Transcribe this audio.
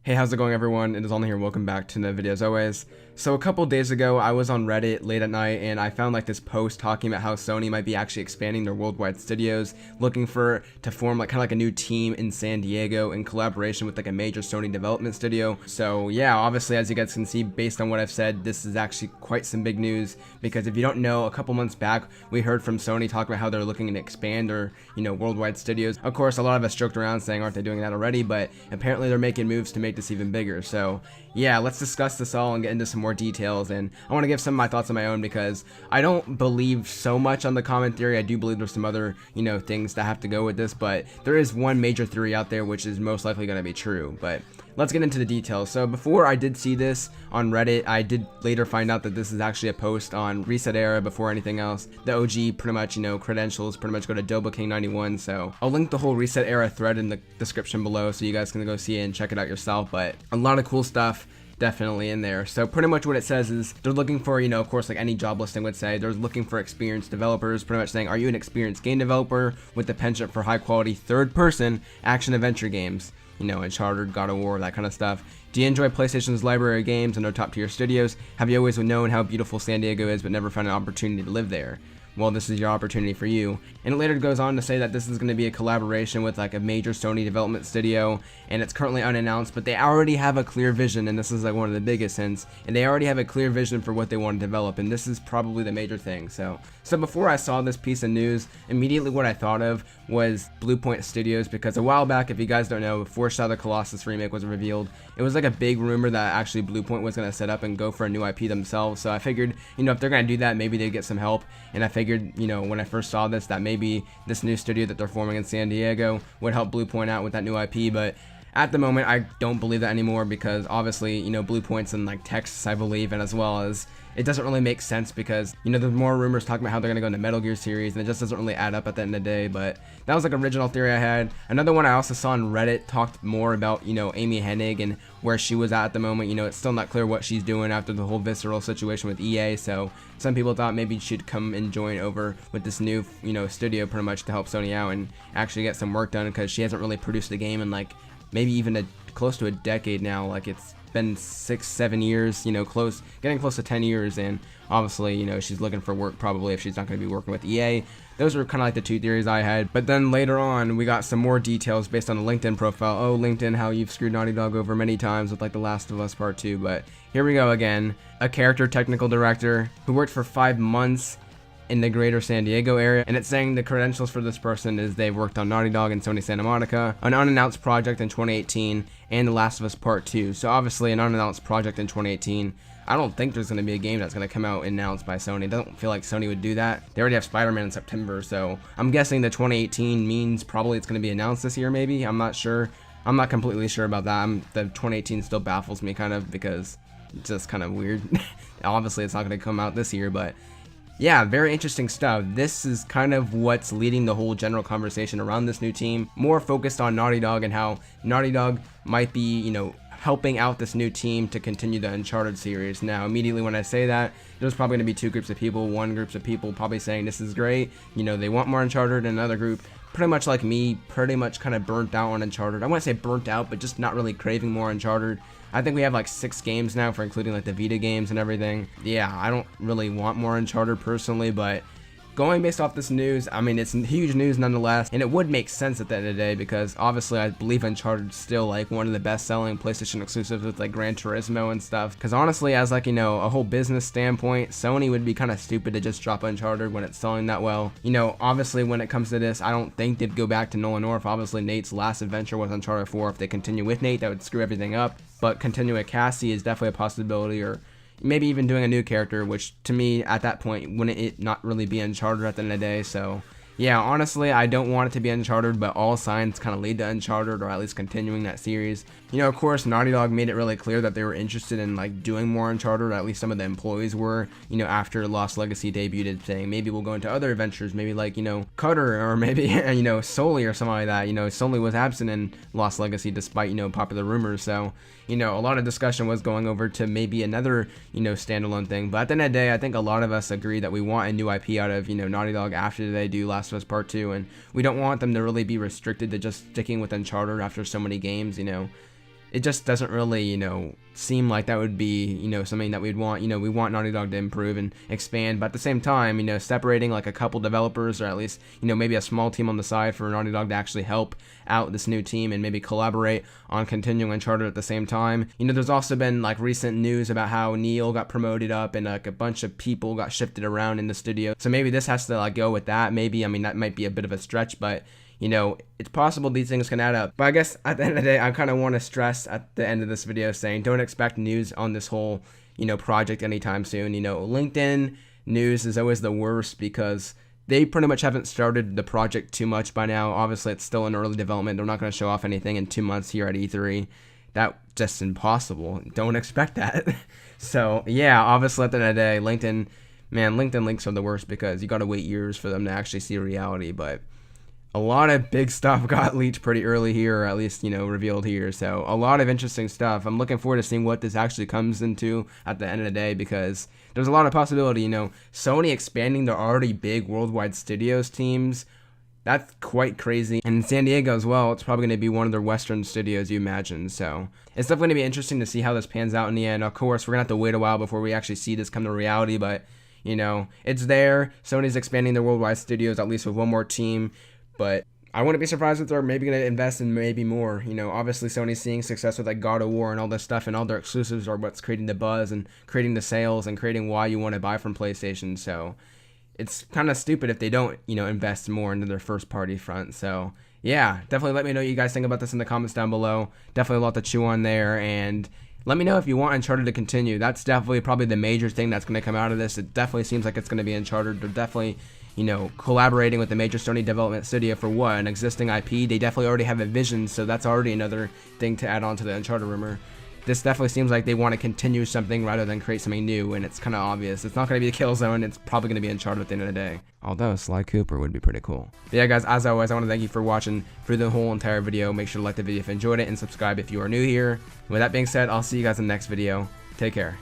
Hey, how's it going everyone? It is Only here, welcome back to the video as always. So a couple days ago, I was on Reddit late at night and I found like this post talking about how Sony might be actually expanding their worldwide studios, looking to form like kind of like a new team in San Diego in collaboration with like a major Sony development studio. So yeah, obviously as you guys can see, based on what I've said, this is actually quite some big news, because if you don't know, a couple months back, we heard from Sony talk about how they're looking to expand their, worldwide studios. Of course, a lot of us joked around saying, aren't they doing that already? But apparently they're making moves to make this even bigger. So yeah, let's discuss this all and get into some more details, and I want to give some of my thoughts on my own, because I don't believe so much on the common theory. I do believe there's some other things that have to go with this, but there is one major theory out there which is most likely going to be true. But let's get into the details. So before I did see this on Reddit, I did later find out that this is actually a post on Reset Era before anything else. The OG pretty much, credentials pretty much go to Doba King 91. So I'll link the whole Reset Era thread in the description below so you guys can go see it and check it out yourself. But a lot of cool stuff definitely in there. So pretty much what it says is they're looking for, of course, like any job listing would say, they're looking for experienced developers, pretty much saying, are you an experienced game developer with the penchant for high quality third person action adventure games? Uncharted, God of War, that kind of stuff. Do you enjoy PlayStation's library of games and their top tier studios? Have you always known how beautiful San Diego is but never found an opportunity to live there? Well, this is your opportunity for you. And it later goes on to say that this is going to be a collaboration with like a major Sony development studio, and it's currently unannounced, but they already have a clear vision, and this is like one of the biggest hints, and they already have a clear vision for what they want to develop, and this is probably the major thing. So before I saw this piece of news, immediately what I thought of was Bluepoint Studios, because a while back, if you guys don't know, before Shadow of the Colossus remake was revealed, it was like a big rumor that actually Bluepoint was going to set up and go for a new IP themselves. So I figured, if they're going to do that, maybe they'd get some help, and I figured, when I first saw this, that maybe this new studio that they're forming in San Diego would help Bluepoint out with that new IP. But at the moment, I don't believe that anymore, because obviously, Bluepoint's in like Texas, I believe, and as well as it doesn't really make sense, because there's more rumors talking about how they're gonna go into Metal Gear series, and it just doesn't really add up at the end of the day. But that was like original theory I had. Another one I also saw on Reddit talked more about Amy Hennig and where she was at the moment. It's still not clear what she's doing after the whole visceral situation with EA. So some people thought maybe she'd come and join over with this new studio pretty much to help Sony out and actually get some work done, because she hasn't really produced a game in like maybe even close to a decade now. Like it's been 6-7 years, getting close to 10 years, and obviously she's looking for work probably if she's not going to be working with EA. Those were kind of like the two theories I had. But then later on we got some more details based on the LinkedIn profile. Oh, LinkedIn, how you've screwed Naughty Dog over many times with like The Last of Us Part 2. But here we go again. A character technical director who worked for 5 months in the greater San Diego area, and it's saying the credentials for this person is they've worked on Naughty Dog and Sony Santa Monica, an unannounced project in 2018, and The Last of Us Part 2. So obviously an unannounced project in 2018. I don't think there's going to be a game that's going to come out announced by Sony. It doesn't feel like Sony would do that. They already have Spider-Man in September, so I'm guessing the 2018 means probably it's going to be announced this year maybe. I'm not sure. I'm not completely sure about that. The 2018 still baffles me kind of, because it's just kind of weird. Obviously it's not going to come out this year, but yeah, very interesting stuff. This is kind of what's leading the whole general conversation around this new team, more focused on Naughty Dog and how Naughty Dog might be, helping out this new team to continue the Uncharted series. Now, immediately when I say that, there's probably going to be two groups of people. One group of people probably saying this is great, they want more Uncharted, and another group, pretty much like me, pretty much kind of burnt out on Uncharted. I wouldn't say burnt out, but just not really craving more Uncharted. I think we have like 6 games now, for including like the Vita games and everything. Yeah, I don't really want more Uncharted personally, but going based off this news, I mean, it's huge news nonetheless, and it would make sense at the end of the day, because obviously I believe Uncharted is still like one of the best selling PlayStation exclusives with like Gran Turismo and stuff. Because honestly, as like a whole business standpoint, Sony would be kind of stupid to just drop Uncharted when it's selling that well. Obviously when it comes to this, I don't think they'd go back to Nolan North. Obviously Nate's last adventure was Uncharted 4. If they continue with Nate, that would screw everything up. But continuing with Cassie is definitely a possibility, or maybe even doing a new character, which to me at that point wouldn't it not really be Uncharted at the end of the day. So yeah, honestly, I don't want it to be Uncharted, but all signs kind of lead to Uncharted, or at least continuing that series. Of course, Naughty Dog made it really clear that they were interested in like doing more Uncharted, or at least some of the employees were, after Lost Legacy debuted, saying maybe we'll go into other adventures, maybe like, Cutter, or maybe, Sully or something like that. Sully was absent in Lost Legacy despite, popular rumors. So, a lot of discussion was going over to maybe another, standalone thing. But at the end of the day, I think a lot of us agree that we want a new IP out of, Naughty Dog after they do Last of Us Part 2, and we don't want them to really be restricted to just sticking with Uncharted after so many games. it just doesn't really, seem like that would be, something that we'd want. We want Naughty Dog to improve and expand, but at the same time, separating like a couple developers, or at least, maybe a small team on the side for Naughty Dog to actually help out this new team and maybe collaborate on continuing Uncharted at the same time. There's also been like recent news about how Neil got promoted up and like a bunch of people got shifted around in the studio. So maybe this has to like go with that. Maybe, that might be a bit of a stretch, but it's possible these things can add up. But I guess at the end of the day, I kind of want to stress at the end of this video saying don't expect news on this whole, project anytime soon. LinkedIn news is always the worst because they pretty much haven't started the project too much by now. Obviously, it's still in early development. They're not going to show off anything in 2 months here at E3. That's just impossible. Don't expect that. So, yeah, obviously at the end of the day, LinkedIn links are the worst because you got to wait years for them to actually see reality. But a lot of big stuff got leaked pretty early here, or at least, revealed here. So a lot of interesting stuff. I'm looking forward to seeing what this actually comes into at the end of the day, because there's a lot of possibility. Sony expanding their already big worldwide studios teams. That's quite crazy. And in San Diego as well, it's probably going to be one of their Western studios, you imagine. So it's definitely going to be interesting to see how this pans out in the end. Of course, we're going to have to wait a while before we actually see this come to reality, but, it's there. Sony's expanding their worldwide studios, at least with one more team. But I wouldn't be surprised if they're maybe going to invest in maybe more. Obviously Sony's seeing success with like God of War and all this stuff, and all their exclusives are what's creating the buzz and creating the sales and creating why you want to buy from PlayStation. So it's kind of stupid if they don't, invest more into their first party front. So yeah, definitely let me know what you guys think about this in the comments down below. Definitely a lot to chew on there, and let me know if you want Uncharted to continue. That's definitely probably the major thing that's going to come out of this. It definitely seems like it's going to be Uncharted. They're definitely, collaborating with the major Sony development studio for what? An existing IP? They definitely already have a vision, so that's already another thing to add on to the Uncharted rumor. This definitely seems like they want to continue something rather than create something new, and it's kind of obvious. It's not going to be the Killzone, it's probably going to be Uncharted at the end of the day. Although Sly Cooper would be pretty cool. But yeah guys, as always, I want to thank you for watching through the whole entire video. Make sure to like the video if you enjoyed it, and subscribe if you are new here. With that being said, I'll see you guys in the next video. Take care.